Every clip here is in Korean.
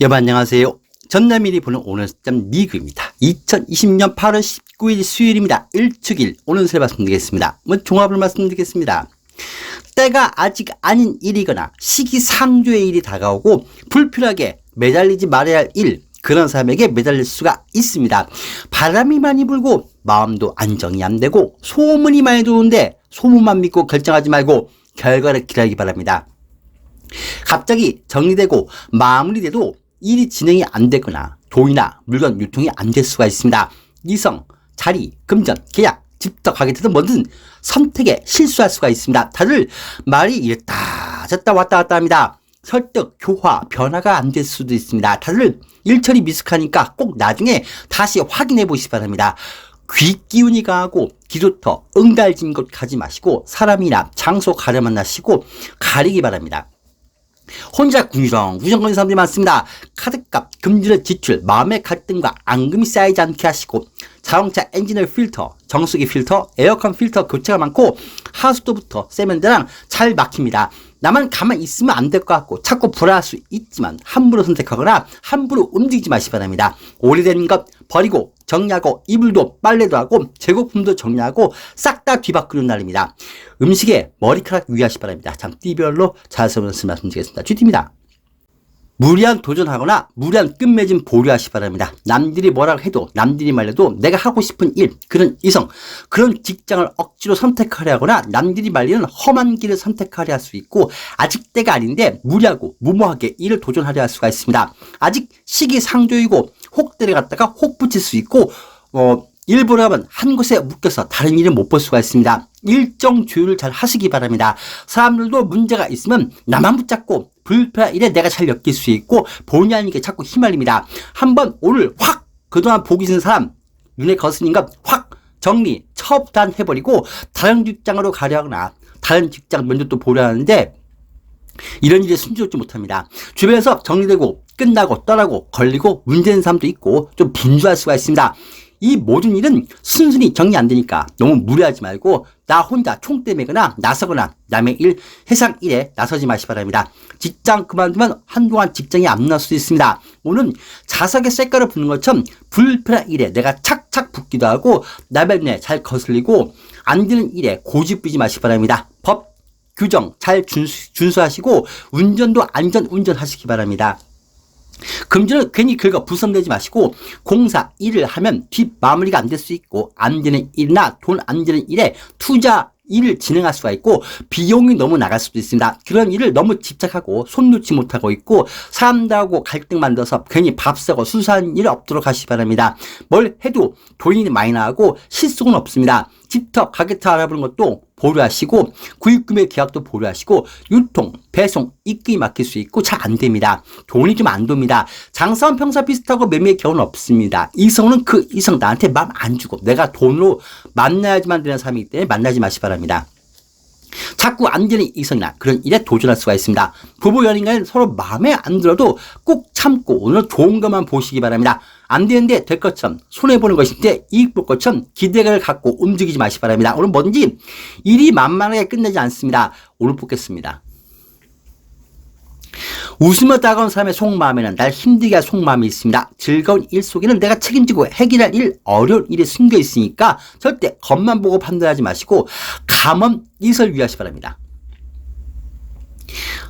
여러분 안녕하세요. 전남일이 보는 오늘 시점 미그입니다. 2020년 8월 19일 수요일입니다. 일축일 오늘 세 말씀드리겠습니다. 종합을 말씀드리겠습니다. 때가 아직 아닌 일이거나 시기상조의 일이 다가오고 불필요하게 매달리지 말아야 할 일, 그런 사람에게 매달릴 수가 있습니다. 바람이 많이 불고 마음도 안정이 안 되고 소문이 많이 도는데 소문만 믿고 결정하지 말고 결과를 기다리기 바랍니다. 갑자기 정리되고 마무리돼도 일이 진행이 안 되거나 돈이나 물건 유통이 안 될 수가 있습니다. 이성, 자리, 금전, 계약, 집터, 가게 되든 뭐든 선택에 실수할 수가 있습니다. 다들 말이 이랬다 저랬다 왔다 갔다 합니다. 설득, 교화, 변화가 안 될 수도 있습니다. 다들 일처리 미숙하니까 꼭 나중에 다시 확인해 보시기 바랍니다. 귀 기운이 강하고 기도터, 응달진 곳 가지 마시고 사람이나 장소 가려 만나시고 가리기 바랍니다. 혼자 우정거리는 사람들이 많습니다. 카드값, 금전의 지출, 마음의 갈등과 앙금이 쌓이지 않게 하시고 자동차 엔진오일 필터, 정수기 필터, 에어컨 필터 교체가 많고 하수도부터 세면대랑 잘 막힙니다. 나만 가만히 있으면 안 될 것 같고 자꾸 불안할 수 있지만 함부로 선택하거나 함부로 움직이지 마시기 바랍니다. 오래된 것 버리고 정리하고 이불도 빨래도 하고 재고품도 정리하고 싹 다 뒤바꾸는 날입니다. 음식에 머리카락 유의하시기 바랍니다. 참 띠별로 자세한 말씀드리겠습니다. 쥐띠입니다. 무리한 도전하거나 무리한 끝맺음 보류하시기 바랍니다. 남들이 뭐라고 해도 남들이 말려도 내가 하고 싶은 일, 그런 이성, 그런 직장을 억지로 선택하려 하거나 남들이 말리는 험한 길을 선택하려 할 수 있고 아직 때가 아닌데 무리하고 무모하게 일을 도전하려 할 수가 있습니다. 아직 시기상조이고 혹들에 갔다가 혹 붙일 수 있고 일부러 하면 한 곳에 묶여서 다른 일을 못 볼 수가 있습니다. 일정 조율을 잘 하시기 바랍니다. 사람들도 문제가 있으면 나만 붙잡고 불편한 일에 내가 잘 엮일 수 있고 본의 아니게 자꾸 휘말립니다. 한번 오늘 확 그동안 보기 싫은 사람 눈에 거슬린 것 확 정리 처단해버리고 다른 직장으로 가려 하거나 다른 직장 면접도 보려 하는데 이런 일에 숨지지 못합니다. 주변에서 정리되고 끝나고 떠나고 걸리고 문제는 사람도 있고 좀 분주할 수가 있습니다. 이 모든 일은 순순히 정리 안 되니까 너무 무리하지 말고 나 혼자 총대 매거나 나서거나 남의 일, 세상 일에 나서지 마시기 바랍니다. 직장 그만두면 한동안 직장이 안 나올 수도 있습니다. 오늘 자석에 쇳가루 붙는 것처럼 불편한 일에 내가 착착 붙기도 하고 남의 눈에 잘 거슬리고 안 되는 일에 고집 부리지 마시기 바랍니다. 법, 규정 잘 준수하시고 운전도 안전 운전하시기 바랍니다. 금전을 괜히 긁어 부선내지 마시고 공사 일을 하면 뒷마무리가 안 될 수 있고 안 되는 일이나 돈 안 되는 일에 투자 일을 진행할 수가 있고 비용이 너무 나갈 수도 있습니다. 그런 일을 너무 집착하고 손 놓지 못하고 있고 사람들하고 갈등 만들어서 괜히 밥 사고 수사한 일 없도록 하시기 바랍니다. 뭘 해도 돈이 많이 나가고 실속은 없습니다. 집터, 가게터 알아보는 것도 보류하시고 구입금의 계약도 보류하시고 유통, 배송, 입금이 막힐 수 있고 잘 안 됩니다. 돈이 좀 안 돕니다. 장사원 평사 비슷하고 매매의 경우는 없습니다. 이성은 그 이성 나한테 마음 안 주고 내가 돈으로 만나야지만 되는 사람이기 때문에 만나지 마시기 바랍니다. 자꾸 안 되는 이성이나 그런 일에 도전할 수가 있습니다. 부부 연인 간에 서로 마음에 안 들어도 꼭 참고 오늘 좋은 것만 보시기 바랍니다. 안 되는데 될 것처럼 손해보는 것인데 이익 볼 것처럼 기대감을 갖고 움직이지 마시기 바랍니다. 오늘 뭐든지 일이 만만하게 끝내지 않습니다. 오늘 뽑겠습니다. 웃으며 다가온 사람의 속마음에는 날 힘들게 할 속마음이 있습니다. 즐거운 일 속에는 내가 책임지고 해결할 일, 어려운 일이 숨겨 있으니까 절대 겉만 보고 판단하지 마시고 감언 이설 유의하시기 바랍니다.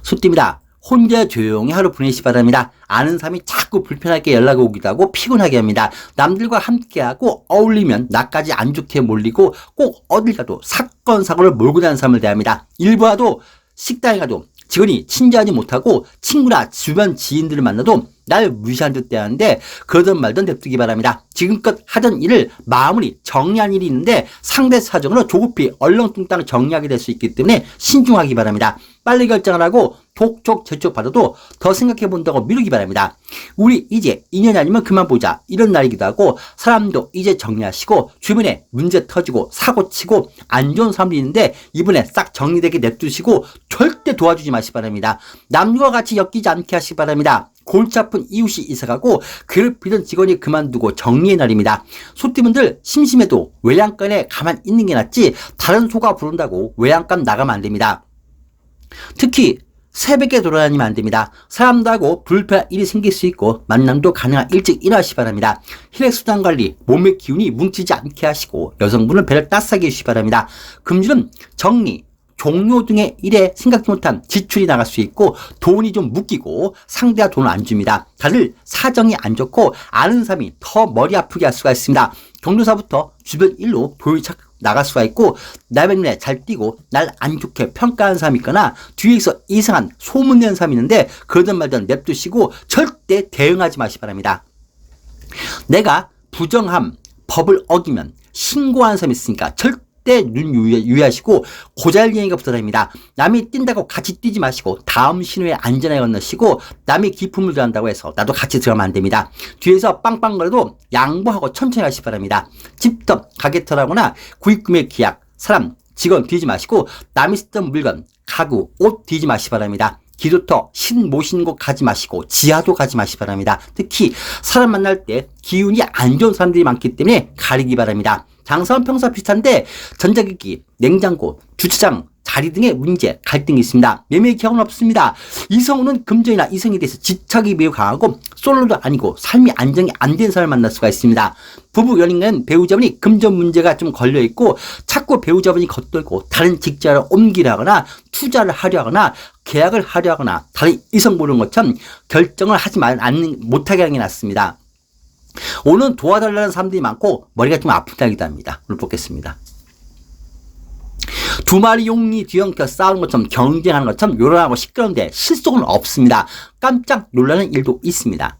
소띠입니다. 혼자 조용히 하루 보내시기 바랍니다. 아는 사람이 자꾸 불편하게 연락이 오기도 하고 피곤하게 합니다. 남들과 함께하고 어울리면 나까지 안 좋게 몰리고 꼭 어딜 가도 사건 사고를 몰고 다니는 사람을 대합니다. 일부라도 식당에 가도 직원이 친절하지 못하고 친구나 주변 지인들을 만나도 날 무시한 듯 대하는데 그러던 말던 냅두기 바랍니다. 지금껏 하던 일을 마무리 정리한 일이 있는데 상대 사정으로 조급히 얼렁뚱땅 정리하게 될 수 있기 때문에 신중하기 바랍니다. 빨리 결정을 하고 독촉 재촉 받아도 더 생각해 본다고 미루기 바랍니다. 우리 이제 2년이 아니면 그만 보자 이런 날이기도 하고 사람도 이제 정리하시고 주변에 문제 터지고 사고 치고 안 좋은 사람들이 있는데 이번에 싹 정리되게 냅두시고 절대 도와주지 마시기 바랍니다. 남과 같이 엮이지 않게 하시기 바랍니다. 골치 아픈 이웃이 이사가고 괴롭히던 직원이 그만두고 정리의 날입니다. 소띠분들 심심해도 외양간에 가만 있는 게 낫지 다른 소가 부른다고 외양간 나가면 안 됩니다. 특히 새벽에 돌아다니면 안 됩니다. 사람들하고 불편한 일이 생길 수 있고 만남도 가능한 일찍 일어나시기 바랍니다. 혈액순환 관리, 몸의 기운이 뭉치지 않게 하시고 여성분은 배를 따스하게 해주시기 바랍니다. 금주는 정리, 종료 등의 일에 생각지 못한 지출이 나갈 수 있고 돈이 좀 묶이고 상대가 돈을 안 줍니다. 다들 사정이 안 좋고 아는 사람이 더 머리 아프게 할 수가 있습니다. 경조사부터 주변 일로 돈이 나갈 수가 있고 남의 눈에 잘 띄고 날 안 좋게 평가하는 사람이 있거나 뒤에서 이상한 소문내는 사람이 있는데 그러든 말든 냅두시고 절대 대응하지 마시기 바랍니다. 내가 부정함, 법을 어기면 신고하는 사람이 있으니까 절대 눈 유의하시고 고잘쟁이가 붙어다닙니다. 남이 뛴다고 같이 뛰지 마시고 다음 신호에 안전하게 건너시고 남이 깊은 물 들어간다고 해서 나도 같이 들어가면 안 됩니다. 뒤에서 빵빵거려도 양보하고 천천히 가시기 바랍니다. 집터, 가게터라거나 구입금의 계약, 사람, 직원 뒤지 마시고 남이 쓰던 물건, 가구, 옷 뒤지 마시기 바랍니다. 기도터, 신 모시는 곳 가지 마시고 지하도 가지 마시기 바랍니다. 특히 사람 만날 때 기운이 안 좋은 사람들이 많기 때문에 가리기 바랍니다. 장사원 평소와 비슷한데 전자기기, 냉장고, 주차장, 자리 등의 문제, 갈등이 있습니다. 매매 기억은 없습니다. 이성우는 금전이나 이성에 대해서 집착이 매우 강하고 솔로도 아니고 삶이 안정이 안 된 사람을 만날 수가 있습니다. 부부 연인은 배우자분이 금전 문제가 좀 걸려있고 자꾸 배우자분이 겉돌고 다른 직장을 옮기려거나 투자를 하려 하거나 계약을 하려 하거나 다른 이성 보는 것처럼 결정을 하지 못하게 하는 게 낫습니다. 오늘은 도와달라는 사람들이 많고 머리가 좀 아프다기도 합니다. 오늘 보겠습니다. 두 마리 용이 뒤엉켜 싸우는 것처럼 경쟁하는 것처럼 요란하고 시끄러운데 실속은 없습니다. 깜짝 놀라는 일도 있습니다.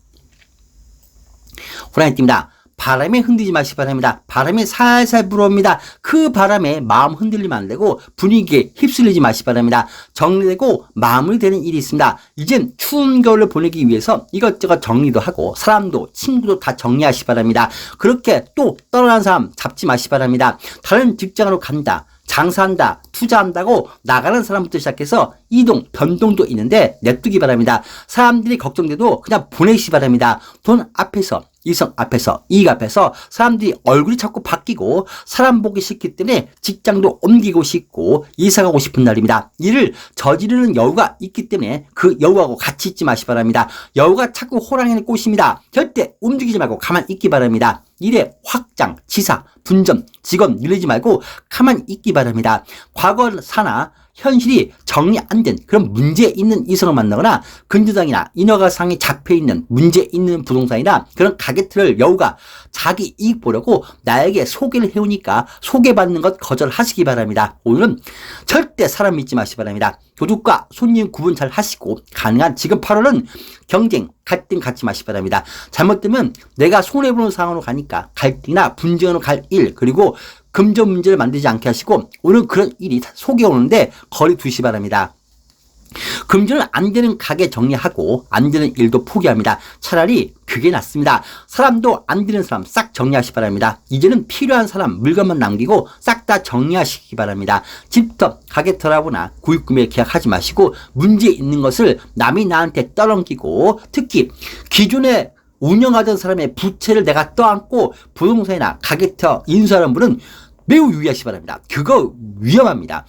호랑이띠입니다. 바람에 흔들리지 마시기 바랍니다. 바람이 살살 불어옵니다. 그 바람에 마음 흔들리면 안 되고 분위기에 휩쓸리지 마시기 바랍니다. 정리되고 마무리되는 일이 있습니다. 이젠 추운 겨울을 보내기 위해서 이것저것 정리도 하고 사람도 친구도 다 정리하시기 바랍니다. 그렇게 또 떠나는 사람 잡지 마시기 바랍니다. 다른 직장으로 간다, 장사한다, 투자한다고 나가는 사람부터 시작해서 이동, 변동도 있는데 냅두기 바랍니다. 사람들이 걱정돼도 그냥 보내시기 바랍니다. 돈 앞에서, 이성 앞에서, 이익 앞에서 사람들이 얼굴이 자꾸 바뀌고 사람 보기 싫기 때문에 직장도 옮기고 싶고 이사 가고 싶은 날입니다. 이를 저지르는 여우가 있기 때문에 그 여우하고 같이 있지 마시기 바랍니다. 여우가 자꾸 호랑이를 꼬십니다. 절대 움직이지 말고 가만히 있기 바랍니다. 일의 확장, 지사, 분점, 직원 늘리지 말고 가만히 있기 바랍니다. 과거사나 현실이 정리 안 된 그런 문제 있는 이성을 만나거나 근저당이나 인허가상에 잡혀있는 문제 있는 부동산이나 그런 가게틀을 여우가 자기 이익 보려고 나에게 소개를 해오니까 소개받는 것 거절하시기 바랍니다. 오늘은 절대 사람 믿지 마시기 바랍니다. 도둑과 손님 구분 잘 하시고 가능한 지금 8월은 경쟁, 갈등 갖지 마시기 바랍니다. 잘못되면 내가 손해보는 상황으로 가니까 갈등이나 분쟁으로 갈 일 그리고 금전 문제를 만들지 않게 하시고 오늘 그런 일이 속에 오는데 거리 두시기 바랍니다. 금전은 안 되는 가게 정리하고 안 되는 일도 포기합니다. 차라리 그게 낫습니다. 사람도 안 되는 사람 싹 정리하시기 바랍니다. 이제는 필요한 사람 물건만 남기고 싹 다 정리하시기 바랍니다. 집터, 가게터라거나 구입금에 계약하지 마시고 문제 있는 것을 남이 나한테 떠넘기고 특히 기존에 운영하던 사람의 부채를 내가 떠안고 부동산이나 가게터 인수하는 분은 매우 유의하시기 바랍니다. 그거 위험합니다.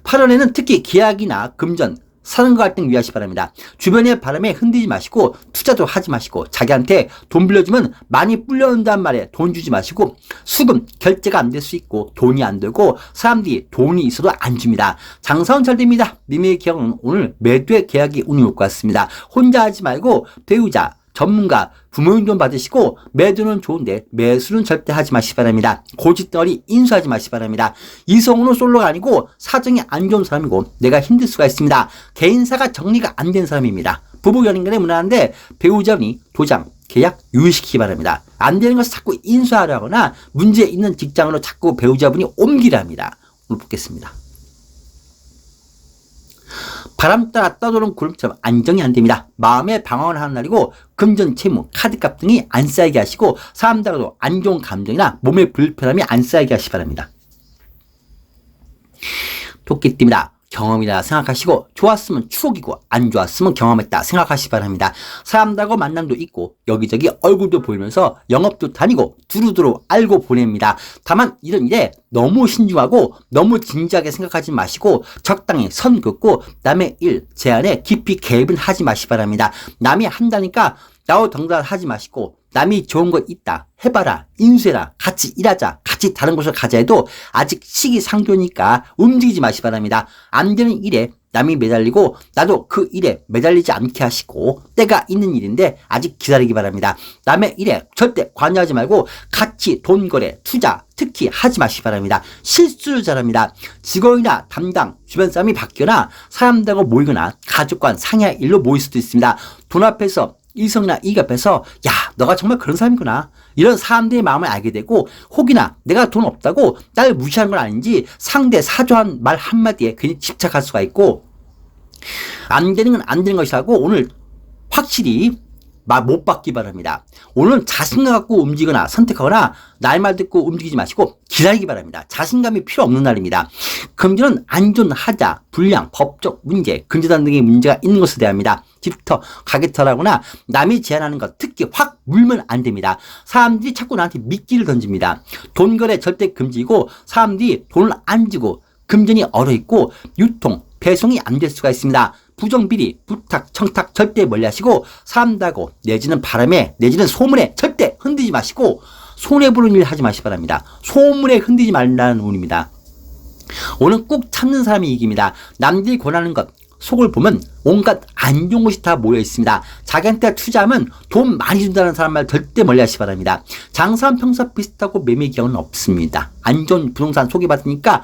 8월에는 특히 계약이나 금전, 사는과 갈등 유의하시기 바랍니다. 주변의 바람에 흔들리지 마시고 투자도 하지 마시고 자기한테 돈 빌려주면 많이 불려온다는 말에 돈 주지 마시고 수금 결제가 안 될 수 있고 돈이 안 되고 사람들이 돈이 있어도 안 줍니다. 장사는 잘 됩니다. 미매의 계약은 오늘 매도의 계약이 운이 올 것 같습니다. 혼자 하지 말고 배우자, 전문가, 부모님 돈 받으시고 매도는 좋은데 매수는 절대 하지 마시기 바랍니다. 고집덩어리 인수하지 마시기 바랍니다. 이성우는 솔로가 아니고 사정이 안 좋은 사람이고 내가 힘들 수가 있습니다. 개인사가 정리가 안 된 사람입니다. 부부 연인간에 무난한데 배우자분이 도장, 계약 유의시키기 바랍니다. 안 되는 것을 자꾸 인수하려거나 문제 있는 직장으로 자꾸 배우자분이 옮기려 합니다. 오늘 보겠습니다. 바람 따라 떠도는 구름처럼 안정이 안 됩니다. 마음의 방황을 하는 날이고 금전, 채무, 카드값 등이 안 쌓이게 하시고 사람들하고도 안 좋은 감정이나 몸의 불편함이 안 쌓이게 하시기 바랍니다. 토끼띠입니다. 경험이다 생각하시고 좋았으면 추억이고 안 좋았으면 경험했다 생각하시기 바랍니다. 사람들하고 만남도 있고 여기저기 얼굴도 보이면서 영업도 다니고 두루두루 알고 보냅니다. 다만 이런 일에 너무 신중하고 너무 진지하게 생각하지 마시고 적당히 선 긋고 남의 일 제안에 깊이 개입은 하지 마시기 바랍니다. 남이 한다니까 나도 덩달아 하지 마시고 남이 좋은 거 있다 해봐라 인수해라 같이 일하자 같이 다른 곳을 가자 해도 아직 시기상조니까 움직이지 마시기 바랍니다. 안 되는 일에 남이 매달리고 나도 그 일에 매달리지 않게 하시고 때가 있는 일인데 아직 기다리기 바랍니다. 남의 일에 절대 관여하지 말고 같이 돈 거래 투자 특히 하지 마시기 바랍니다. 실수를 잘합니다. 직원이나 담당 주변 사람이 바뀌거나 사람들하고 모이거나 가족과 상해할 일로 모일 수도 있습니다. 돈 앞에서 이성이나 이익 앞에서 야 너가 정말 그런 사람이구나 이런 사람들의 마음을 알게 되고 혹이나 내가 돈 없다고 나를 무시하는 건 아닌지 상대 사소한 말 한마디에 괜히 집착할 수가 있고 안 되는 건 안 되는 것이라고 오늘 확실히 말 못 받기 바랍니다. 오늘은 자신감 갖고 움직이거나 선택하거나 나의 말 듣고 움직이지 마시고 기다리기 바랍니다. 자신감이 필요 없는 날입니다. 금전은 안전, 하자, 불량, 법적 문제, 근저당 등의 문제가 있는 것에 대합니다. 집터, 가게터라거나 남이 제안하는 것 특히 확 물면 안 됩니다. 사람들이 자꾸 나한테 미끼를 던집니다. 돈 거래 절대 금지이고 사람들이 돈을 안 주고 금전이 얼어있고 유통, 배송이 안 될 수가 있습니다. 부정비리, 부탁, 청탁 절대 멀리하시고 사람들하고 내지는 바람에 내지는 소문에 절대 흔들지 마시고 손해보는 일 하지 마시기 바랍니다. 소문에 흔들지 말라는 운입니다. 오늘 꾹 참는 사람이 이깁니다. 남들이 권하는 것 속을 보면 온갖 안 좋은 것이 다 모여 있습니다. 자기한테 투자하면 돈 많이 준다는 사람 말 절대 멀리하시기 바랍니다. 장사한 평사 비슷하고 매매 기간은 없습니다. 안 좋은 부동산 소개받으니까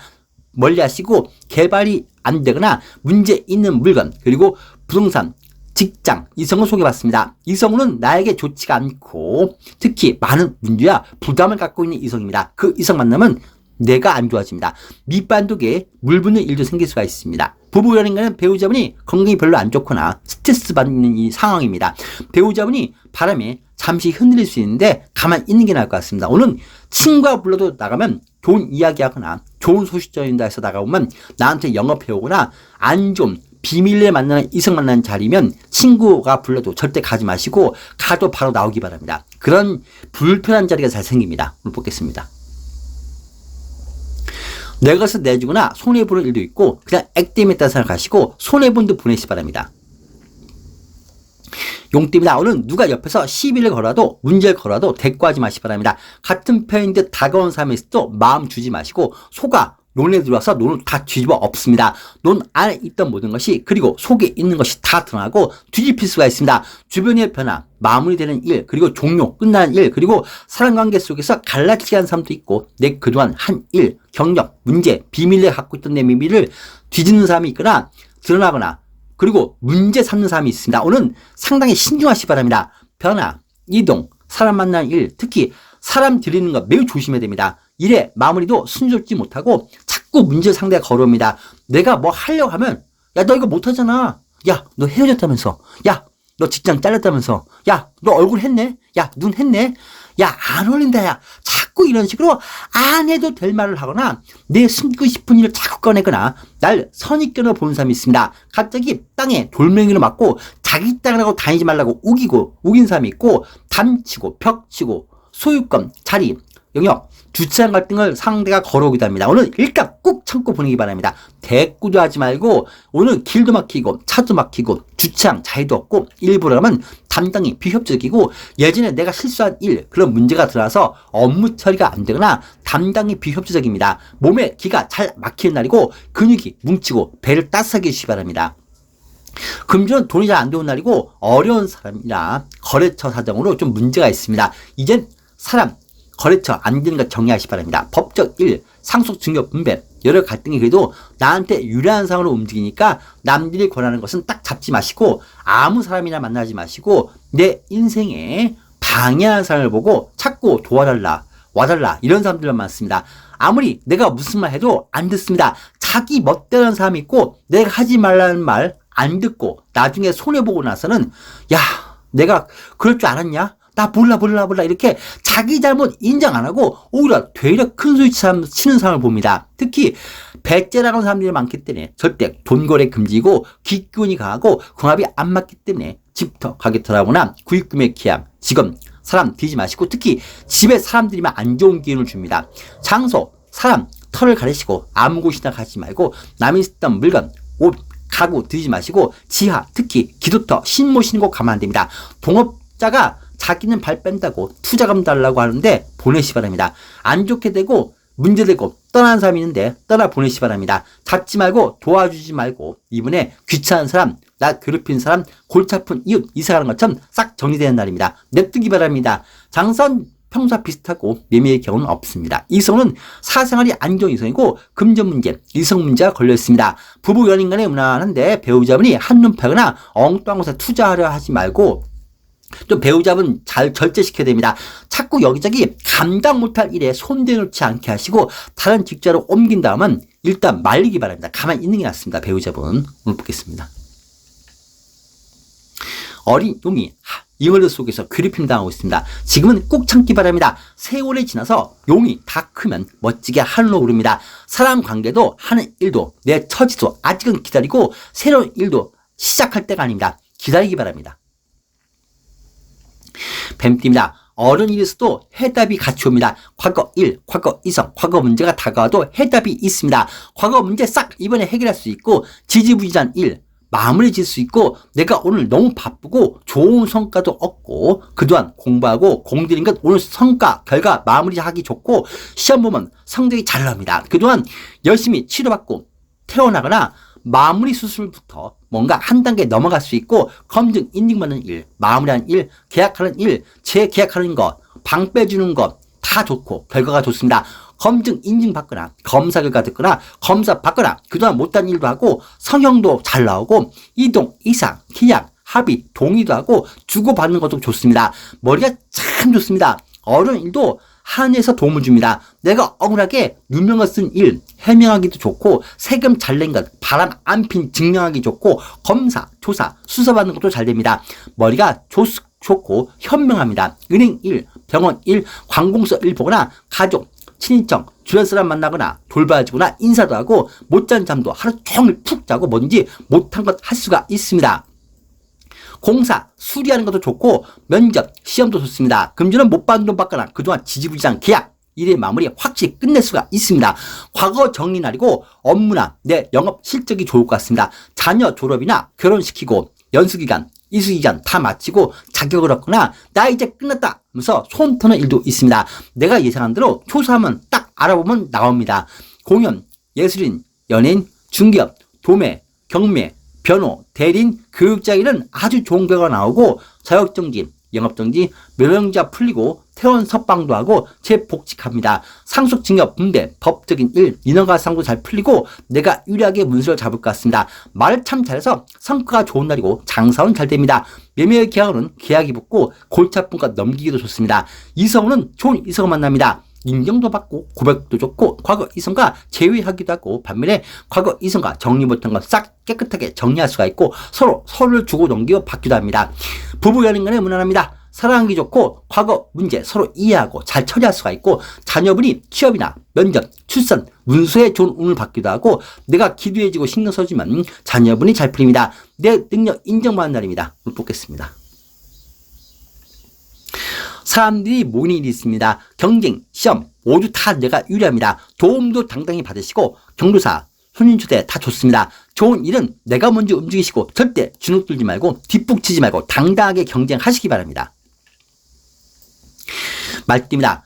멀리하시고 개발이 안 되거나 문제 있는 물건 그리고 부동산 직장 이성을 소개받습니다. 이성은 나에게 좋지가 않고 특히 많은 문제야 부담을 갖고 있는 이성입니다. 그 이성 만나면 내가 안 좋아집니다. 밑반독에 물 붓는 일도 생길 수가 있습니다. 부부연인과는 배우자분이 건강이 별로 안 좋거나 스트레스 받는 이 상황입니다. 배우자분이 바람에 잠시 흔들릴 수 있는데 가만히 있는 게 나을 것 같습니다. 오늘 친구가 불러도 나가면 좋은 이야기하거나 좋은 소식 전인다 해서 나가보면 나한테 영업해오거나 안 좋은 비밀리에 만나는 이성 만나는 자리면 친구가 불러도 절대 가지 마시고 가도 바로 나오기 바랍니다. 그런 불편한 자리가 잘 생깁니다. 오늘 보겠습니다. 내 것을 내주거나 손해보는 일도 있고 그냥 액땜했다 생각하시고 손해본도 보내시기 바랍니다. 용띠입니다. 오늘 누가 옆에서 시비를 걸어도 문제를 걸어도 대꾸하지 마시기 바랍니다. 같은 편인 듯 다가온 사람이 있어도 마음 주지 마시고 속아 논에 들어와서 논을 다 뒤집어 엎습니다. 논 안에 있던 모든 것이 그리고 속에 있는 것이 다 드러나고 뒤집힐 수가 있습니다. 주변의 변화, 마무리되는 일, 그리고 종료, 끝나는 일, 그리고 사랑관계 속에서 갈라치게 한 사람도 있고 내 그동안 한 일, 경력, 문제, 비밀에 갖고 있던 내 비밀을 뒤집는 사람이 있거나 드러나거나 그리고 문제 삼는 사람이 있습니다. 오늘 상당히 신중하시기 바랍니다. 변화, 이동, 사람 만나는 일, 특히 사람 들이는 것 매우 조심해야 됩니다. 일의 마무리도 순조롭지 못하고 자꾸 문제 상대가 걸어옵니다. 내가 뭐 하려고 하면 야 너 이거 못하잖아. 야 너 헤어졌다면서. 야 너 직장 잘렸다면서. 야 너 얼굴 했네. 야 눈 했네. 야 안 어울린다. 야 자꾸 이런 식으로 안 해도 될 말을 하거나 내 숨기고 싶은 일을 자꾸 꺼내거나 날 선입견으로 보는 사람이 있습니다. 갑자기 땅에 돌멩이로 맞고 자기 땅이라고 다니지 말라고 우긴 사람이 있고 담치고 벽치고 소유권, 자리, 영역, 주차장 갈등을 상대가 걸어오기도 합니다. 오늘 일단 꾹 참고 보내기 바랍니다. 대꾸도 하지 말고 오늘 길도 막히고 차도 막히고 주차장 자리도 없고 일부러 하면 담당이 비협조적이고 예전에 내가 실수한 일 그런 문제가 들어와서 업무 처리가 안 되거나 담당이 비협조적입니다. 몸에 기가 잘 막히는 날이고 근육이 뭉치고 배를 따스하게 해주시기 바랍니다. 금주는 돈이 잘 안 되는 날이고 어려운 사람이나 거래처 사정으로 좀 문제가 있습니다. 이젠 사람, 거래처 안 되는 것 정리하시기 바랍니다. 법적 일, 상속 증여 분배, 여러 갈등이 그래도 나한테 유리한 상황으로 움직이니까 남들이 권하는 것은 딱 잡지 마시고 아무 사람이나 만나지 마시고 내 인생에 방해하는 사람을 보고 자꾸 도와달라, 와달라 이런 사람들만 많습니다. 아무리 내가 무슨 말 해도 안 듣습니다. 자기 멋대로 사람이 있고 내가 하지 말라는 말 안 듣고 나중에 손해보고 나서는 야 내가 그럴 줄 알았냐? 나 몰라 이렇게 자기 잘못 인정 안 하고 오히려 되려 큰 소리 치는 사람을 봅니다. 특히 배째라는 사람들이 많기 때문에 절대 돈거래 금지고 기운이 강하고 궁합이 안 맞기 때문에 집부터 가게터라거나 구입금의 기약, 직원, 사람 들이지 마시고 특히 집에 사람들이면 안 좋은 기운을 줍니다. 장소, 사람, 털을 가리시고 아무 곳이나 가지 말고 남이 쓰던 물건, 옷, 가구 들이지 마시고 지하, 특히 기도터, 신 모시는 곳 가면 안 됩니다. 동업자가 자기는 발 뺀다고 투자금 달라고 하는데 보내시 바랍니다. 안 좋게 되고 문제되고 떠나는 사람이 있는데 떠나 보내시 바랍니다. 잡지 말고 도와주지 말고 이번에 귀찮은 사람, 나 괴롭힌 사람, 골치 아픈 이웃 이사가는 것처럼 싹 정리되는 날입니다. 냅두기 바랍니다. 장선 평소와 비슷하고 매매의 경우는 없습니다. 이성은 사생활이 안 좋은 이성이고 금전 문제, 이성 문제가 걸려 있습니다. 부부 연인 간에 무난한데 배우자분이 한눈 팔거나 엉뚱한 곳에 투자하려 하지 말고 또 배우자분 잘 절제시켜야 됩니다. 자꾸 여기저기 감당 못할 일에 손대놓지 않게 하시고 다른 직자로 옮긴 다음은 일단 말리기 바랍니다. 가만히 있는 게 낫습니다. 배우자분 오늘 보겠습니다. 어린 놈이 잉어들 속에서 괴롭힘 당하고 있습니다. 지금은 꼭 참기 바랍니다. 세월이 지나서 용이 다 크면 멋지게 하늘로 오릅니다. 사람 관계도 하는 일도 내 처지도 아직은 기다리고 새로운 일도 시작할 때가 아닙니다. 기다리기 바랍니다. 뱀띠입니다. 어른 일에서도 해답이 같이 옵니다. 과거 일, 과거 이성, 과거 문제가 다가와도 해답이 있습니다. 과거 문제 싹 이번에 해결할 수 있고 지지부진한 일 마무리 질 수 있고 내가 오늘 너무 바쁘고 좋은 성과도 얻고 그동안 공부하고 공들인 것 오늘 성과 결과 마무리하기 좋고 시험 보면 성적이 잘 나옵니다. 그동안 열심히 치료받고 태어나거나 마무리 수술부터 뭔가 한 단계 넘어갈 수 있고 검증 인증받는 일, 마무리하는 일, 계약하는 일, 재계약하는 것, 방 빼주는 것 다 좋고 결과가 좋습니다. 검증 인증받거나 검사 결과 듣거나 검사 받거나 그동안 못한 일도 하고 성형도 잘 나오고 이동, 이상, 계약, 합의, 동의도 하고 주고받는 것도 좋습니다. 머리가 참 좋습니다. 어려운 일도 한에서 도움을 줍니다. 내가 억울하게 누명을 쓴 일 해명하기도 좋고 세금 잘 낸 것 바람 안 핀 증명하기 좋고 검사, 조사, 수사받는 것도 잘 됩니다. 머리가 좋고 현명합니다. 은행 일, 병원 일, 관공서 일 보거나 가족, 친인척, 주변 사람 만나거나 돌봐주거나 인사도 하고 못 잔 잠도 하루 종일 푹 자고 뭔지 못한 것 할 수가 있습니다. 공사, 수리하는 것도 좋고 면접, 시험도 좋습니다. 금주는 못 받은 돈 받거나 그동안 지지부진한 계약, 일의 마무리 확실히 끝낼 수가 있습니다. 과거 정리 날이고 업무나 내 영업 실적이 좋을 것 같습니다. 자녀 졸업이나 결혼시키고 연수기간, 이수기간 다 마치고 자격을 얻거나 나 이제 끝났다 하면서 손 터는 일도 있습니다. 내가 예상한 대로 조사하면 딱 알아보면 나옵니다. 공연, 예술인, 연예인, 중기업, 도매, 경매, 변호, 대리인, 교육자에는 아주 좋은 결과가 나오고 자격정지, 영업정지, 묘령자 풀리고 퇴원 석방도 하고 재복직합니다. 상속증여, 분배, 법적인 일, 인허가 상도 잘 풀리고 내가 유리하게 문서를 잡을 것 같습니다. 말을 참 잘해서 성과가 좋은 날이고 장사는 잘 됩니다. 매매 계약은 계약이 붙고 골치 아픈 것 넘기기도 좋습니다. 이성은 좋은 이성을 만납니다. 인정도 받고 고백도 좋고 과거 이성과 재회하기도 하고 반면에 과거 이성과 정리 못한 것 싹 깨끗하게 정리할 수가 있고 서로를 주고 넘기고 받기도 합니다. 부부 연인 간에 무난합니다. 사랑하기 좋고 과거 문제 서로 이해하고 잘 처리할 수가 있고 자녀분이 취업이나 면접, 출산, 문서에 좋은 운을 받기도 하고 내가 기도해지고 신경 써주면 자녀분이 잘 풀립니다. 내 능력 인정받는 날입니다. 오늘 뽑겠습니다. 사람들이 모이는 일이 있습니다. 경쟁, 시험 모두 다 내가 유리합니다. 도움도 당당히 받으시고 경조사, 손님초대 다 좋습니다. 좋은 일은 내가 먼저 움직이시고 절대 주눅 들지 말고 뒷북치지 말고 당당하게 경쟁하시기 바랍니다. 말띠입니다.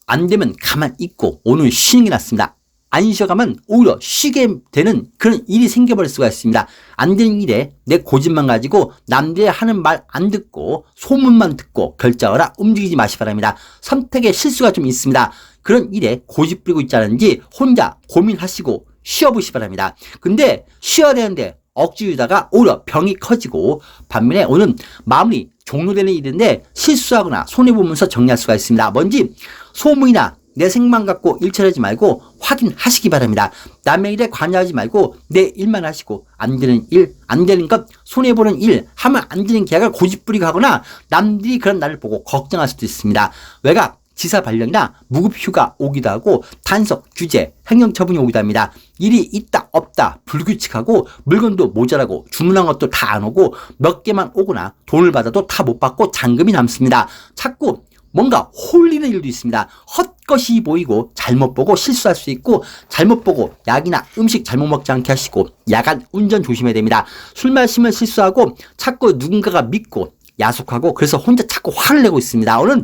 안 되면 가만 있고 오늘 쉬는 게 낫습니다. 안 쉬어가면 오히려 쉬게 되는 그런 일이 생겨버릴 수가 있습니다. 안 되는 일에 내 고집만 가지고 남들이 하는 말 안 듣고 소문만 듣고 결정하라 움직이지 마시 바랍니다. 선택에 실수가 좀 있습니다. 그런 일에 고집 부리고 있자는지 혼자 고민하시고 쉬어보시 바랍니다. 근데 쉬어야 되는데 억지유다가 오히려 병이 커지고 반면에 오늘 마무리 종료되는 일인데 실수하거나 손해보면서 정리할 수가 있습니다. 뭔지 소문이나 내 생만 갖고 일 처리하지 말고 확인하시기 바랍니다. 남의 일에 관여하지 말고 내 일만 하시고 안 되는 일, 안 되는 것, 손해보는 일, 하면 안 되는 계약을 고집부리고 하거나 남들이 그런 나를 보고 걱정할 수도 있습니다. 외곽, 지사 발령이나 무급휴가 오기도 하고 단속, 규제, 행정처분이 오기도 합니다. 일이 있다 없다 불규칙하고 물건도 모자라고 주문한 것도 다 안 오고 몇 개만 오거나 돈을 받아도 다 못 받고 잔금이 남습니다. 자꾸 뭔가 홀리는 일도 있습니다. 헛것이 보이고 잘못 보고 실수할 수 있고 잘못 보고 약이나 음식 잘못 먹지 않게 하시고 야간 운전 조심해야 됩니다. 술 마시면 실수하고 자꾸 누군가가 믿고 야속하고 그래서 혼자 자꾸 화를 내고 있습니다. 오늘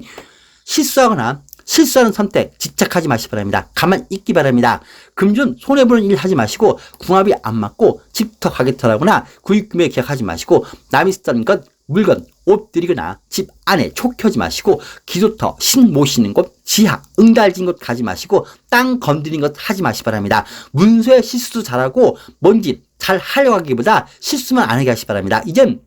실수하거나 실수하는 선택 집착하지 마시기 바랍니다. 가만 있기 바랍니다. 금전 손해보는 일 하지 마시고 궁합이 안 맞고 집터 가게터라거나 구입금액 계약하지 마시고 남이 쓰던 것 물건, 옷 드리거나 집 안에 촉 켜지 마시고 기도터, 신 모시는 곳, 지하, 응달진 곳 가지 마시고 땅 건드린 것 하지 마시기 바랍니다. 문서에 실수도 잘하고 뭔지 잘 하려고 하기보다 실수만 안 하게 하시기 바랍니다. 이젠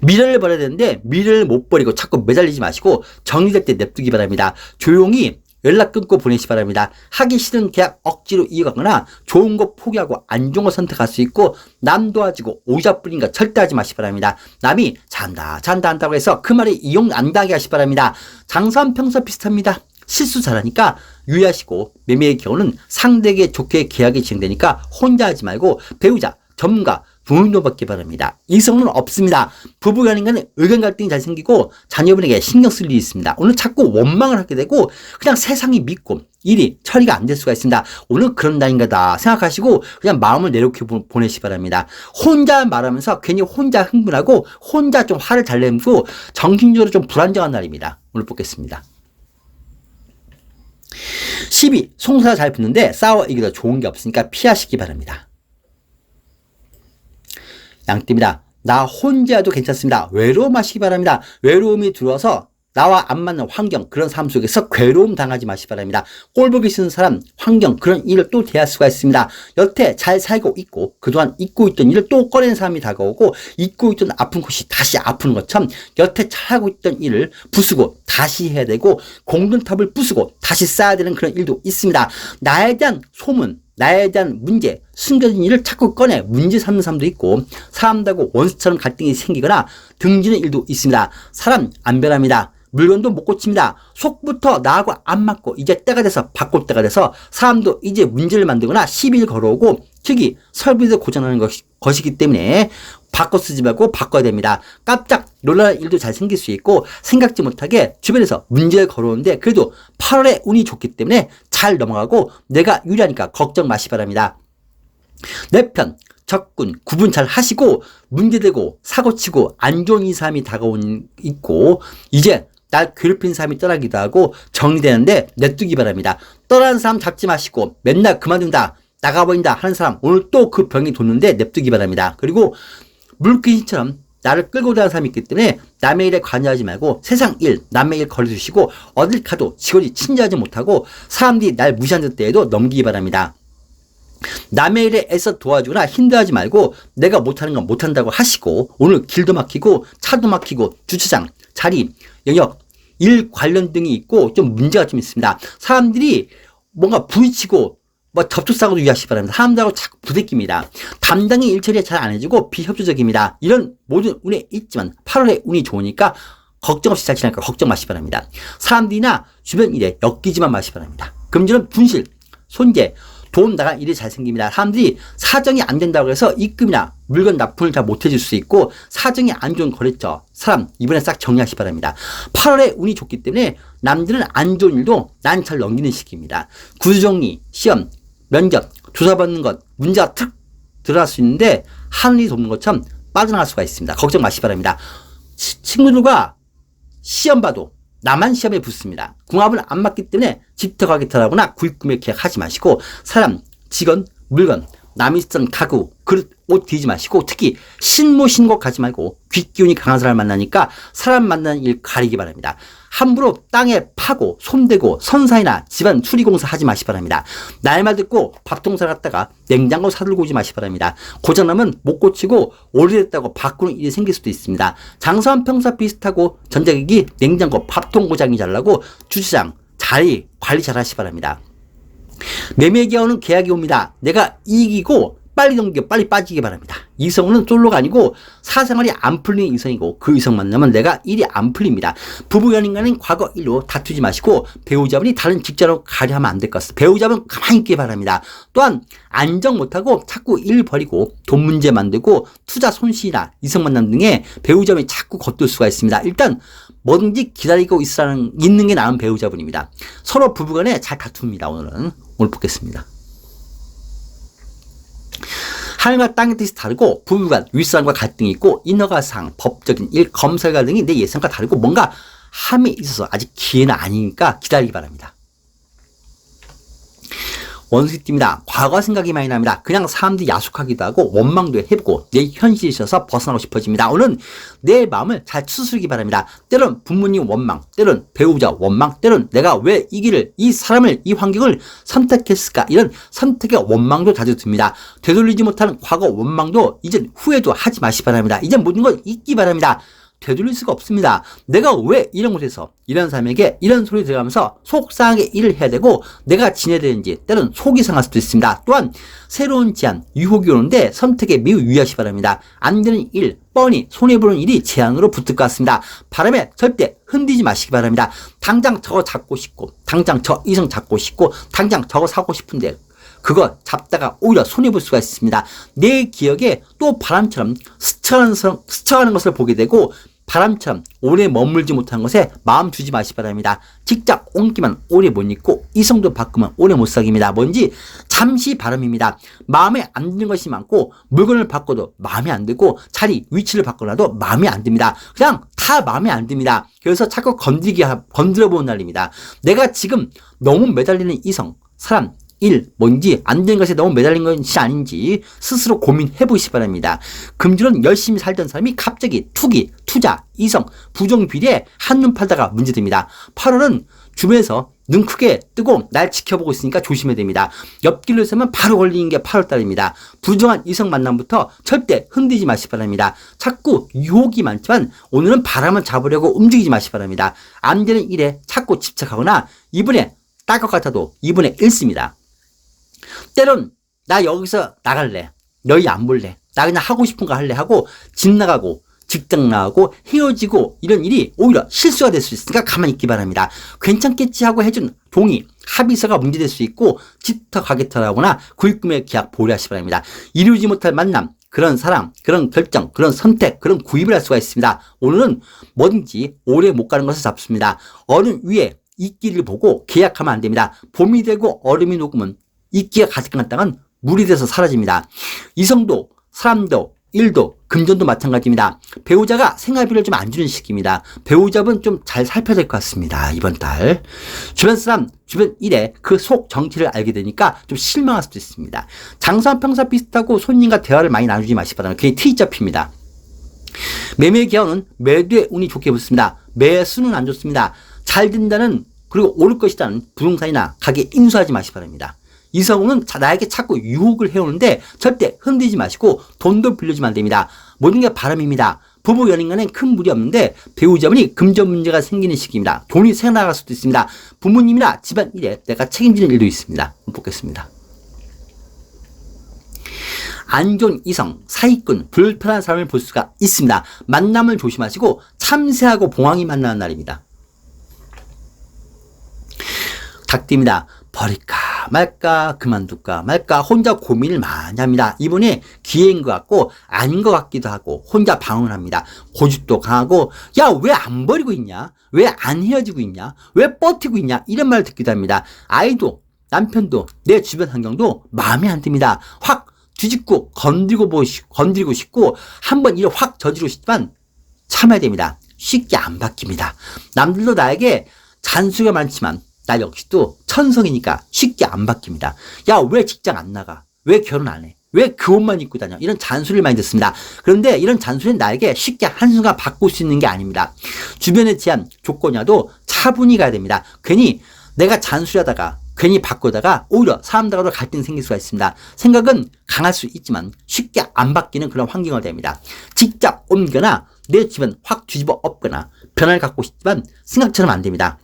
미래를 버려야 되는데 미래를 못 버리고 자꾸 매달리지 마시고 정리될 때 냅두기 바랍니다. 조용히 연락 끊고 보내시기 바랍니다. 하기 싫은 계약 억지로 이어가거나 좋은 거 포기하고 안 좋은 거 선택할 수 있고 남 도와주고 오자 뿌린 거 절대 하지 마시기 바랍니다. 남이 잔다 한다고 해서 그 말에 이용 안 당하게 하시기 바랍니다. 장사한 평소 비슷합니다. 실수 잘하니까 유의하시고 매매의 경우는 상대에게 좋게 계약이 진행되니까 혼자 하지 말고 배우자, 전문가, 도움도 받기 바랍니다. 이성은 없습니다. 부부간에 의견 갈등이 잘 생기고 자녀분에게 신경 쓸 일이 있습니다. 오늘 자꾸 원망을 하게 되고 그냥 세상이 믿고 일이 처리가 안 될 수가 있습니다. 오늘 그런 날인가다 생각하시고 그냥 마음을 내려놓게 보내시기 바랍니다. 혼자 말하면서 괜히 혼자 흥분하고 혼자 좀 화를 잘 내고 정신적으로 좀 불안정한 날입니다. 오늘 보겠습니다. 12. 송사가 잘 붙는데 싸워 이기도 좋은 게 없으니까 피하시기 바랍니다. 양띠입니다. 나 혼자도 괜찮습니다. 외로움하시기 바랍니다. 외로움이 들어와서 나와 안 맞는 환경 그런 삶 속에서 괴로움 당하지 마시기 바랍니다. 꼴보기 싫은 사람, 환경 그런 일을 또 대할 수가 있습니다. 여태 잘 살고 있고 그동안 잊고 있던 일을 또 꺼낸 사람이 다가오고 잊고 있던 아픈 곳이 다시 아픈 것처럼 여태 잘하고 있던 일을 부수고 다시 해야 되고 공든탑을 부수고 다시 쌓아야 되는 그런 일도 있습니다. 나에 대한 소문, 나에 대한 문제, 숨겨진 일을 자꾸 꺼내 문제 삼는 사람도 있고 사람들하고 원수처럼 갈등이 생기거나 등지는 일도 있습니다. 사람 안 변합니다. 물건도 못 고칩니다. 속부터 나하고 안 맞고 이제 때가 돼서 바꿀 때가 돼서 사람도 이제 문제를 만들거나 시비를 걸어오고 특히 설비도 고장나는 것이기 때문에 바꿔 쓰지 말고 바꿔야 됩니다. 깜짝 놀라는 일도 잘 생길 수 있고 생각지 못하게 주변에서 문제를 걸어오는데 그래도 8월에 운이 좋기 때문에 잘 넘어가고 내가 유리하니까 걱정 마시기 바랍니다. 내 편, 적군, 구분 잘 하시고 문제되고 사고치고 안 좋은 이 사람이 다가오는 있고 이제 날 괴롭힌 사람이 떠나기도 하고 정리되는데 냅두기 바랍니다. 떠나는 사람 잡지 마시고 맨날 그만둔다 나가버린다 하는 사람 오늘 또 그 병이 돋는데 냅두기 바랍니다. 그리고 물귀신처럼 나를 끌고 다니는 사람이 있기 때문에 남의 일에 관여하지 말고 세상 일, 남의 일 거리두시고 어딜 가도 직원이 친절하지 못하고 사람들이 날 무시하는 때에도 넘기기 바랍니다. 남의 일에 애써 도와주거나 힘들어하지 말고 내가 못하는 건 못한다고 하시고 오늘 길도 막히고 차도 막히고 주차장, 자리, 영역, 일 관련 등이 있고 좀 문제가 좀 있습니다. 사람들이 뭔가 부딪히고 접촉사고도 유의하시기 바랍니다. 사람들하고 자꾸 부대낍니다. 담당이 일 처리에 잘 안 해주고 비협조적입니다. 이런 모든 운에 있지만 8월에 운이 좋으니까 걱정 없이 잘 지나니까 걱정 마시기 바랍니다. 사람들이나 주변 일에 엮이지만 마시기 바랍니다. 금전은 분실, 손재, 돈 나간 일이 잘 생깁니다. 사람들이 사정이 안 된다고 해서 입금이나 물건 납품을 잘 못해줄 수 있고 사정이 안 좋은 거래처, 사람 이번에 싹 정리하시기 바랍니다. 8월에 운이 좋기 때문에 남들은 안 좋은 일도 난 잘 넘기는 시기입니다. 구조정리, 시험, 면접, 조사받는 것, 문제가 툭 들어갈 수 있는데 하늘이 돕는 것처럼 빠져나갈 수가 있습니다. 걱정 마시기 바랍니다. 친구들과 시험 봐도 나만 시험에 붙습니다. 궁합을 안 맞기 때문에 집터 가게터라거나 구입금액 계약하지 마시고 사람, 직원, 물건, 남이 쓰던 가구, 그릇, 옷 뒤지 마시고 특히 신모신 곳 가지 말고 귓기운이 강한 사람을 만나니까 사람 만나는 일 가리기 바랍니다. 함부로 땅에 파고 손대고 선사이나 집안 수리공사 하지 마시기 바랍니다. 날말 듣고 밥통사 갔다가 냉장고 사들고 오지 마시기 바랍니다. 고장나면 못 고치고 오래됐다고 바꾸는 일이 생길 수도 있습니다. 장사한 평사 비슷하고 전자기기, 냉장고, 밥통 고장이 잘 나고 주차장, 관리 잘 하시기 바랍니다. 매매기간은 계약이 옵니다. 내가 이기고 빨리 넘겨 빨리 빠지기 바랍니다. 이성은 솔로가 아니고 사생활이 안 풀리는 이성이고 그 이성 만나면 내가 일이 안 풀립니다. 부부연인간은 과거 일로 다투지 마시고 배우자분이 다른 직장으로 가려 하면 안 될 것 같습니다. 배우자분 가만히 있기 바랍니다. 또한 안정 못하고 자꾸 일 버리고 돈 문제 만들고 투자 손실이나 이성 만남 등의 배우자분이 자꾸 겉돌 수가 있습니다. 일단 뭐든지 기다리고 있는 게 나은 배우자분입니다. 서로 부부간에 잘 다툽니다. 오늘 보겠습니다. 하늘과 땅의 뜻이 다르고 부부간 윗사람과 갈등이 있고 인허가 사항, 법적인 일, 검찰과 등이 내 예상과 다르고 뭔가 함이 있어서 아직 기회는 아니니까 기다리기 바랍니다. 원수입니다. 과거 생각이 많이 납니다. 그냥 사람들이 야속하기도 하고 원망도 해보고 내 현실에 있어서 벗어나고 싶어집니다. 오늘은 내 마음을 잘 추스르기 바랍니다. 때론 부모님 원망, 때론 배우자 원망, 때론 내가 왜 이 길을, 이 사람을, 이 환경을 선택했을까, 이런 선택의 원망도 자주 듭니다. 되돌리지 못하는 과거 원망도 이젠 후회도 하지 마시기 바랍니다. 이젠 모든 걸 잊기 바랍니다. 되돌릴 수가 없습니다. 내가 왜 이런 곳에서 이런 사람에게 이런 소리 들어가면서 속상하게 일을 해야 되고 내가 지내야 되는지 때로는 속이 상할 수도 있습니다. 또한 새로운 제안, 유혹이 오는데 선택에 매우 유의하시기 바랍니다. 안 되는 일, 뻔히 손해보는 일이 제안으로 붙을 것 같습니다. 바람에 절대 흔들리지 마시기 바랍니다. 당장 저거 잡고 싶고 당장 저 이성 잡고 싶고 당장 저거 사고 싶은데 그거 잡다가 오히려 손해볼 수가 있습니다. 내 기억에 또 바람처럼 스쳐가는 것을 보게 되고 바람처럼 오래 머물지 못한 것에 마음 주지 마시기 바랍니다. 직접 옮기면 오래 못 있고 이성도 바꾸면 오래 못 사깁니다. 뭔지 잠시 바람입니다. 마음에 안 드는 것이 많고 물건을 바꿔도 마음에 안 들고 자리, 위치를 바꿔놔도 마음에 안 듭니다. 그냥 다 마음에 안 듭니다. 그래서 자꾸 건드려 보는 날입니다. 내가 지금 너무 매달리는 이성, 사람, 일, 뭔지 안 되는 것에 너무 매달린 것이 아닌지 스스로 고민해 보시기 바랍니다. 금주는 열심히 살던 사람이 갑자기 투기, 투자, 이성, 부정비리에 한눈 팔다가 문제됩니다. 8월은 주변에서 눈 크게 뜨고 날 지켜보고 있으니까 조심해야 됩니다. 옆길로 서면 바로 걸리는 게 8월달입니다. 부정한 이성 만남부터 절대 흔들리지 마시기 바랍니다. 자꾸 유혹이 많지만 오늘은 바람을 잡으려고 움직이지 마시기 바랍니다. 안 되는 일에 자꾸 집착하거나 이번에 딸 것 같아도 이번에 잃습니다. 때론 나 여기서 나갈래, 너희 안 볼래, 나 그냥 하고 싶은 거 할래 하고 집 나가고 직장 나가고 헤어지고 이런 일이 오히려 실수가 될 수 있으니까 가만히 있기 바랍니다. 괜찮겠지 하고 해준 동의, 합의서가 문제될 수 있고 집터 가게터라거나 구입금액 계약 보류하시기 바랍니다. 이루지 못할 만남, 그런 사람, 그런 결정, 그런 선택, 그런 구입을 할 수가 있습니다. 오늘은 뭐든지 오래 못 가는 것을 잡습니다. 얼음 위에 이끼를 보고 계약하면 안 됩니다. 봄이 되고 얼음이 녹으면 이끼가 가득한 땅은 물이 돼서 사라집니다. 이성도, 사람도, 일도, 금전도 마찬가지입니다. 배우자가 생활비를 좀 안 주는 시기입니다. 배우자분 좀 잘 살펴야 될 것 같습니다. 이번 달. 주변 사람, 주변 일에 그 속 정치를 알게 되니까 좀 실망할 수도 있습니다. 장사 평사 비슷하고 손님과 대화를 많이 나누지 마시기 바랍니다. 괜히 티 잡힙니다. 매매 기간은 매도의 운이 좋게 붙습니다. 매수는 안 좋습니다. 잘 된다는 그리고 오를 것이라는 부동산이나 가게 인수하지 마시기 바랍니다. 이성은 나에게 자꾸 유혹을 해오는데 절대 흔들리지 마시고 돈도 빌려주면 안 됩니다. 모든 게 바람입니다. 부부 연인 간에 큰 무리 없는데 배우자분이 금전 문제가 생기는 시기입니다. 돈이 새어나갈 수도 있습니다. 부모님이나 집안 일에 내가 책임지는 일도 있습니다. 보겠습니다. 안 좋은 이성, 사기꾼, 불편한 사람을 볼 수가 있습니다. 만남을 조심하시고 참새하고 봉황이 만나는 날입니다. 닭띠입니다. 버릴까 말까 그만둘까 말까 혼자 고민을 많이 합니다. 이분이 기회인 것 같고 아닌 것 같기도 하고 혼자 방황을 합니다. 고집도 강하고 야 왜 안 버리고 있냐, 왜 안 헤어지고 있냐, 왜 버티고 있냐 이런 말을 듣기도 합니다. 아이도 남편도 내 주변 환경도 마음에 안 듭니다. 확 뒤집고 건드리고 싶고 한번 일을 확 저지르고 싶지만 참아야 됩니다. 쉽게 안 바뀝니다. 남들도 나에게 잔소리가 많지만 나 역시도 천성이니까 쉽게 안 바뀝니다. 야, 왜 직장 안 나가? 왜 결혼 안 해? 왜 그 옷만 입고 다녀? 이런 잔소리를 많이 듣습니다. 그런데 이런 잔소리는 나에게 쉽게 한순간 바꿀 수 있는 게 아닙니다. 주변의 제한, 조건이라도 차분히 가야 됩니다. 괜히 내가 잔소리하다가 괜히 바꾸다가 오히려 사람들하고 갈등이 생길 수가 있습니다. 생각은 강할 수 있지만 쉽게 안 바뀌는 그런 환경이 됩니다. 직접 옮거나 내 집은 확 뒤집어 엎거나 변화를 갖고 싶지만 생각처럼 안 됩니다.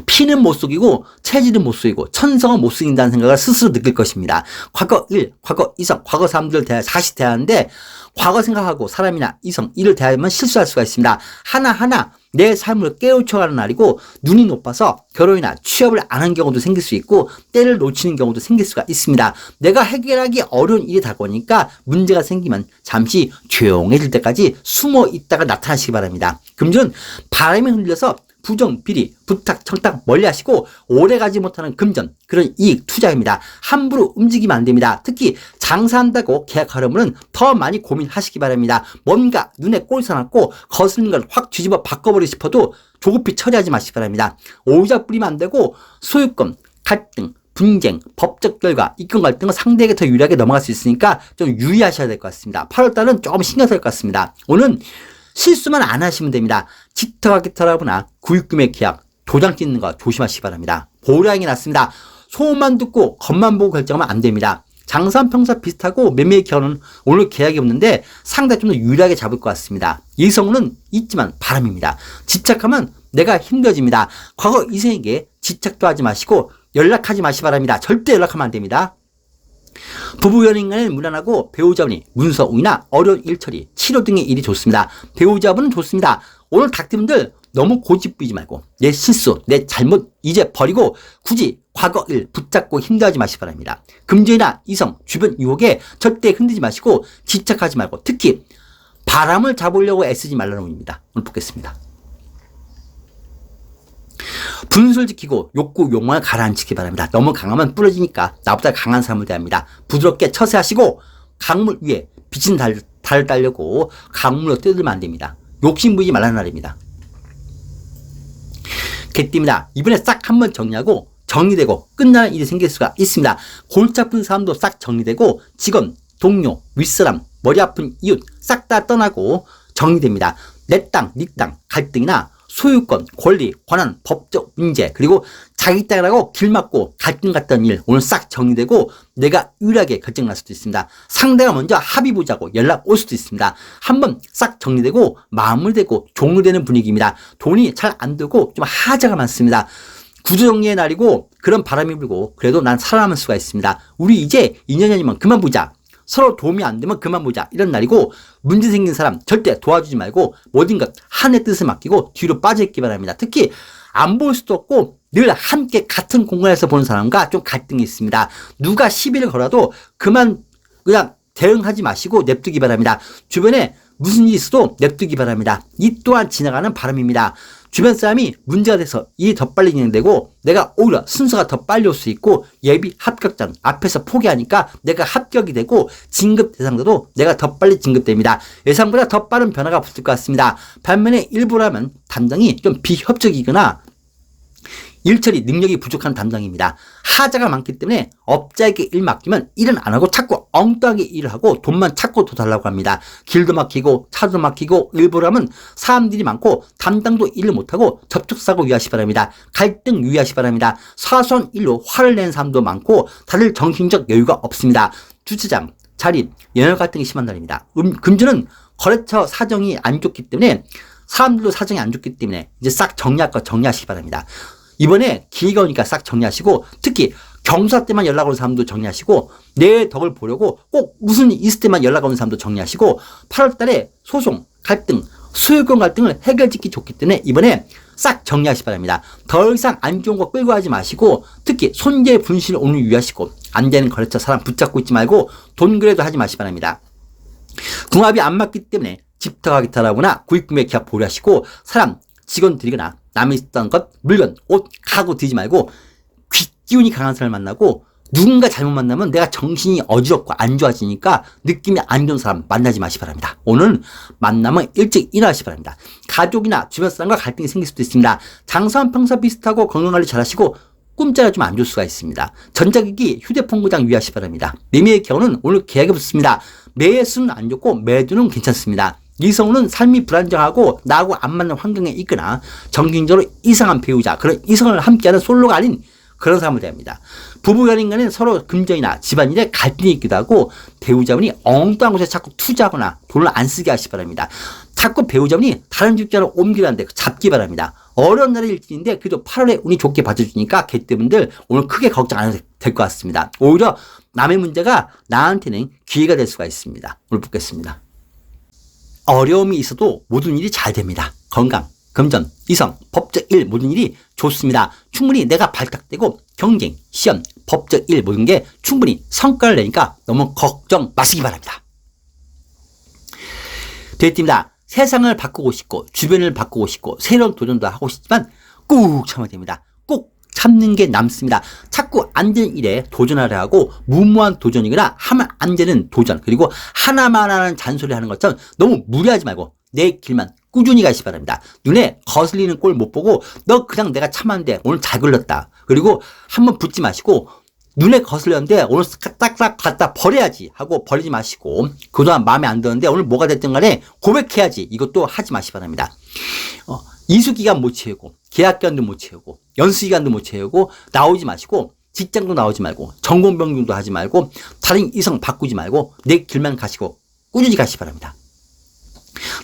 피는 못 속이고 체질은 못 속이고 천성은 못 속인다는 생각을 스스로 느낄 것입니다. 과거 일, 과거 이성, 과거 사람들을 다시 대하는데 과거 생각하고 사람이나 이성, 일을 대하면 실수할 수가 있습니다. 하나하나 내 삶을 깨우쳐가는 날이고 눈이 높아서 결혼이나 취업을 안 한 경우도 생길 수 있고 때를 놓치는 경우도 생길 수가 있습니다. 내가 해결하기 어려운 일이 다가오니까 문제가 생기면 잠시 조용해질 때까지 숨어 있다가 나타나시기 바랍니다. 금전은 바람에 흔들려서 부정, 비리, 부탁, 청탁 멀리 하시고 오래가지 못하는 금전, 그런 이익, 투자입니다. 함부로 움직이면 안 됩니다. 특히 장사한다고 계약하려면 더 많이 고민하시기 바랍니다. 뭔가 눈에 꼴사 났고 거슬리는 걸 확 뒤집어 바꿔버리고 싶어도 조급히 처리하지 마시기 바랍니다. 오히려 뿌리면 안 되고 소유권, 갈등, 분쟁, 법적 결과, 이권 갈등은 상대에게 더 유리하게 넘어갈 수 있으니까 좀 유의하셔야 될 것 같습니다. 8월달은 조금 신경 쓸 것 같습니다. 오늘은 실수만 안 하시면 됩니다. 지터가 기터라거나 구입금액 계약, 도장 찍는 거 조심하시기 바랍니다. 보량이 났습니다. 소문만 듣고 겉만 보고 결정하면 안 됩니다. 장사한 평사 비슷하고 매매의 기간은 오늘 계약이 없는데 상당히 좀 더 유리하게 잡을 것 같습니다. 이성은 있지만 바람입니다. 집착하면 내가 힘들어집니다. 과거 이성에게 집착도 하지 마시고 연락하지 마시기 바랍니다. 절대 연락하면 안 됩니다. 부부연인간은 무난하고 배우자분이 문서운이나 어려운 일처리, 치료 등의 일이 좋습니다. 배우자분은 좋습니다. 오늘 닭띠분들 너무 고집 부리지 말고 내 실수, 내 잘못 이제 버리고 굳이 과거 일 붙잡고 힘들어하지 마시기 바랍니다. 금전이나 이성, 주변 유혹에 절대 흔들지 마시고 집착하지 말고 특히 바람을 잡으려고 애쓰지 말라는 의미입니다. 오늘 보겠습니다. 분수를 지키고 욕구, 욕망을 가라앉히기 바랍니다. 너무 강하면 부러지니까 나보다 강한 사람을 대합니다. 부드럽게 처세하시고 강물 위에 비친 달을 따려고 강물로 뛰어들면 안 됩니다. 욕심 부리지 말라는 날입니다. 개띠입니다. 이번에 싹 한번 정리하고 정리되고 끝나는 일이 생길 수가 있습니다. 골치 아픈 사람도 싹 정리되고 직원, 동료, 윗사람, 머리 아픈 이웃 싹 다 떠나고 정리됩니다. 내 땅, 네 땅 갈등이나 소유권, 권리, 권한, 법적 문제, 그리고 자기 땅이라고 길 막고 갈등 갔던 일 오늘 싹 정리되고 내가 유리하게 결정 날 수도 있습니다. 상대가 먼저 합의 보자고 연락 올 수도 있습니다. 한번 싹 정리되고 마무리되고 종료되는 분위기입니다. 돈이 잘 안 들고 좀 하자가 많습니다. 구조정리의 날이고 그런 바람이 불고 그래도 난 살아남을 수가 있습니다. 우리 이제 2년 전이면 그만 보자. 서로 도움이 안 되면 그만 보자. 이런 날이고 문제 생긴 사람 절대 도와주지 말고 모든 것 하나의 뜻을 맡기고 뒤로 빠져있기 바랍니다. 특히 안 볼 수도 없고 늘 함께 같은 공간에서 보는 사람과 좀 갈등이 있습니다. 누가 시비를 걸어도 그냥 대응하지 마시고 냅두기 바랍니다. 주변에 무슨 일이 있어도 냅두기 바랍니다. 이 또한 지나가는 바람입니다. 주변 사람이 문제가 돼서 일이 더 빨리 진행되고 내가 오히려 순서가 더 빨리 올 수 있고 예비 합격자는 앞에서 포기하니까 내가 합격이 되고 진급 대상자도 내가 더 빨리 진급됩니다. 예상보다 더 빠른 변화가 붙을 것 같습니다. 반면에 일부라면 담당이 좀 비협조적이거나 일처리 능력이 부족한 담당입니다. 하자가 많기 때문에 업자에게 일 맡기면 일은 안 하고 자꾸 엉뚱하게 일을 하고 돈만 찾고 더 달라고 합니다. 길도 막히고 차도 막히고 일부라면 사람들이 많고 담당도 일을 못하고 접촉사고 유의하시 바랍니다. 갈등 유의하시 바랍니다. 사소한 일로 화를 내는 사람도 많고 다들 정신적 여유가 없습니다. 주차장, 자리, 연혈 갈등이 심한 날입니다. 금주는 거래처 사정이 안 좋기 때문에 사람들도 사정이 안 좋기 때문에 이제 싹 정리할 거 정리하시기 바랍니다. 이번에 기회가 오니까 싹 정리하시고 특히 경사 때만 연락 오는 사람도 정리하시고 내 덕을 보려고 꼭 무슨 일 있을 때만 연락 오는 사람도 정리하시고 8월 달에 소송, 갈등, 소유권 갈등을 해결짓기 좋기 때문에 이번에 싹 정리하시기 바랍니다. 더 이상 안 좋은 거 끌고 하지 마시고 특히 손재 분실 오늘 유의하시고 안 되는 거래처 사람 붙잡고 있지 말고 돈 거래도 하지 마시기 바랍니다. 궁합이 안 맞기 때문에 집터가 기타라거나 구입금액 계약 보류하시고 사람, 직원 드리거나 남이 있던 것, 물건, 옷, 가구 드리지 말고 귓기운이 강한 사람을 만나고 누군가 잘못 만나면 내가 정신이 어지럽고 안 좋아지니까 느낌이 안 좋은 사람 만나지 마시기 바랍니다. 오늘 만나면 일찍 일어나시기 바랍니다. 가족이나 주변 사람과 갈등이 생길 수도 있습니다. 장사한 평소 비슷하고 건강관리 잘하시고 꿈자리가 좀 안 좋을 수가 있습니다. 전자기기, 휴대폰 고장 유의하시기 바랍니다. 매매의 경우는 오늘 계약이 붙습니다. 매수는 안 좋고 매도는 괜찮습니다. 이성은 삶이 불안정하고 나하고 안 맞는 환경에 있거나 정신적으로 이상한 배우자, 그런 이성을 함께하는 솔로가 아닌 그런 사람을 대합니다. 부부간인 간에 서로 금전이나 집안일에 갈등이 있기도 하고 배우자분이 엉뚱한 곳에 자꾸 투자하거나 돈을 안 쓰게 하시기 바랍니다. 자꾸 배우자분이 다른 직장으로 옮기라는데 잡기 바랍니다. 어려운 날의 일진인데 그래도 8월에 운이 좋게 받쳐주니까 개띠분들 오늘 크게 걱정 안 해도 될 것 같습니다. 오히려 남의 문제가 나한테는 기회가 될 수가 있습니다. 오늘 보겠습니다. 어려움이 있어도 모든 일이 잘 됩니다. 건강, 금전, 이성, 법적 일 모든 일이 좋습니다. 충분히 내가 발탁되고 경쟁, 시험, 법적 일 모든 게 충분히 성과를 내니까 너무 걱정 마시기 바랍니다. 되겠습니다. 세상을 바꾸고 싶고 주변을 바꾸고 싶고 새로운 도전도 하고 싶지만 꾹 참아야 됩니다. 꼭 참는 게 남습니다. 자꾸 안 되는 일에 도전하려 하고 무모한 도전이거나 하면 안 되는 도전 그리고 하나만 하는 잔소리 하는 것처럼 너무 무리하지 말고 내 길만 꾸준히 가시기 바랍니다. 눈에 거슬리는 꼴 못 보고 너 그냥 내가 참았는데 오늘 잘 걸렸다. 그리고 한번 붙지 마시고 눈에 거슬렸는데 오늘 딱딱 갖다 버려야지 하고 버리지 마시고 그동안 마음에 안 드는데 오늘 뭐가 됐든 간에 고백해야지 이것도 하지 마시기 바랍니다. 이수기간 못 채우고 계약기간도 못 채우고 연수기간도 못 채우고 나오지 마시고 직장도 나오지 말고 전공변경도 하지 말고 다른 이성 바꾸지 말고 내 길만 가시고 꾸준히 가시기 바랍니다.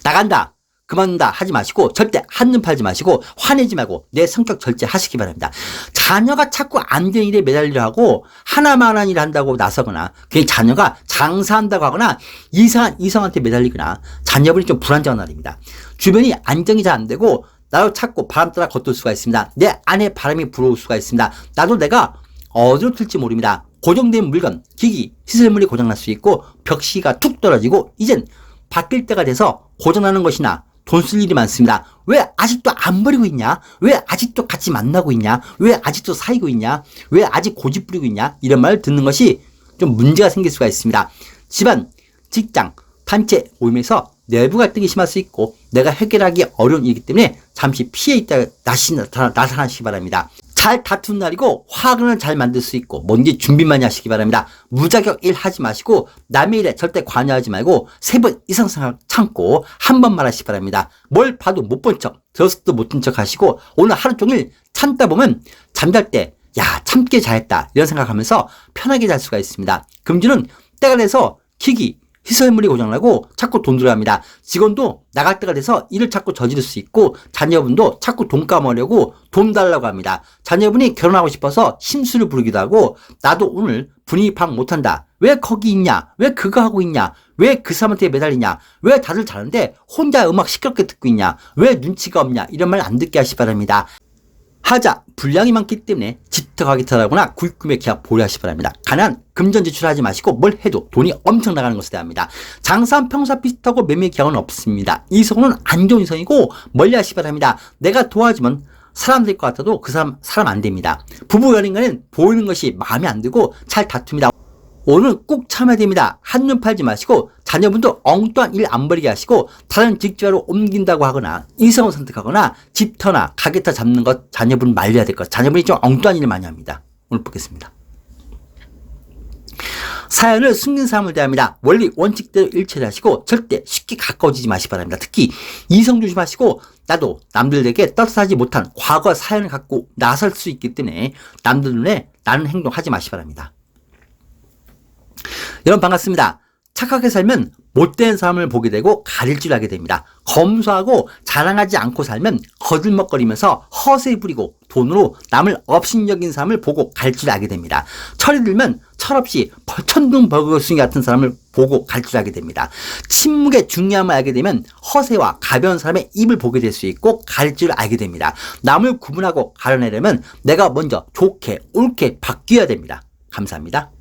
나간다 그만둔다 하지 마시고 절대 한눈 팔지 마시고 화내지 말고 내 성격 절제하시기 바랍니다. 자녀가 자꾸 안 되는 일에 매달리려 하고 하나만 한 일 한다고 나서거나 그냥 자녀가 장사한다고 하거나 이상한 이성한테 매달리거나 자녀분이 좀 불안정한 날입니다. 주변이 안정이 잘 안 되고 나도 찾고 바람 따라 겉돌 수가 있습니다. 내 안에 바람이 불어올 수가 있습니다. 나도 내가 어디로 튈지 모릅니다. 고정된 물건, 기기, 시설물이 고장날 수 있고 벽시가 툭 떨어지고 이젠 바뀔 때가 돼서 고장나는 것이나 돈 쓸 일이 많습니다. 왜 아직도 안 버리고 있냐? 왜 아직도 같이 만나고 있냐? 왜 아직도 사귀고 있냐? 왜 아직 고집 부리고 있냐? 이런 말을 듣는 것이 좀 문제가 생길 수가 있습니다. 집안, 직장, 단체 모임에서 내부 갈등이 심할 수 있고 내가 해결하기 어려운 일이기 때문에 잠시 피해 있다 나타나시기 바랍니다. 잘 다툰 날이고 화근을 잘 만들 수 있고 뭔지 준비 많이 하시기 바랍니다. 무자격 일 하지 마시고 남의 일에 절대 관여하지 말고 3번 이상 참고 한 번만 하시기 바랍니다. 뭘 봐도 못 본 척, 들었어도 못 든 척 하시고 오늘 하루 종일 참다 보면 잠잘 때 야 참게 잘했다 이런 생각하면서 편하게 잘 수가 있습니다. 금주는 때가 돼서 기기, 시설물이 고장나고 자꾸 돈 들어갑니다. 직원도 나갈 때가 돼서 일을 자꾸 저지를 수 있고 자녀분도 자꾸 돈 까먹으려고 돈 달라고 합니다. 자녀분이 결혼하고 싶어서 심술을 부르기도 하고 나도 오늘 분위기 파악 못한다. 왜 거기 있냐? 왜 그거 하고 있냐? 왜 그 사람한테 매달리냐? 왜 다들 자는데 혼자 음악 시끄럽게 듣고 있냐? 왜 눈치가 없냐? 이런 말 안 듣게 하시기 바랍니다. 하자 분량이 많기 때문에 집터가기터라거나 구입금액 계약 보류하시기 바랍니다. 가난 금전 지출하지 마시고 뭘 해도 돈이 엄청 나가는 것에 대합니다. 장사한 평사 비슷하고 매매 계약은 없습니다. 이성은 안 좋은 이성이고 멀리 하시기 바랍니다. 내가 도와주면 사람 될 것 같아도 그 사람 안 됩니다. 부부 연인과는 보이는 것이 마음에 안 들고 잘 다툽니다. 오늘 꼭 참아야 됩니다. 한눈 팔지 마시고 자녀분도 엉뚱한 일 안 버리게 하시고 다른 직장으로 옮긴다고 하거나 이성을 선택하거나 집터나 가게터 잡는 것 자녀분 말려야 될 것. 자녀분이 좀 엉뚱한 일을 많이 합니다. 오늘 보겠습니다. 사연을 숨긴 사람을 대합니다. 원리 원칙대로 일처리 하시고 절대 쉽게 가까워지지 마시기 바랍니다. 특히 이성 조심하시고 나도 남들에게 떳떳하지 못한 과거 사연을 갖고 나설 수 있기 때문에 남들 눈에 나는 행동하지 마시기 바랍니다. 여러분 반갑습니다. 착하게 살면 못된 사람을 보게 되고 가릴 줄 알게 됩니다. 검소하고 자랑하지 않고 살면 거들먹거리면서 허세 부리고 돈으로 남을 업신여긴 사람을 보고 갈 줄 알게 됩니다. 철이 들면 철없이 천둥버거숭이 같은 사람을 보고 갈 줄 알게 됩니다. 침묵의 중요함을 알게 되면 허세와 가벼운 사람의 입을 보게 될 수 있고 가릴 줄 알게 됩니다. 남을 구분하고 가려내려면 내가 먼저 좋게 옳게 바뀌어야 됩니다. 감사합니다.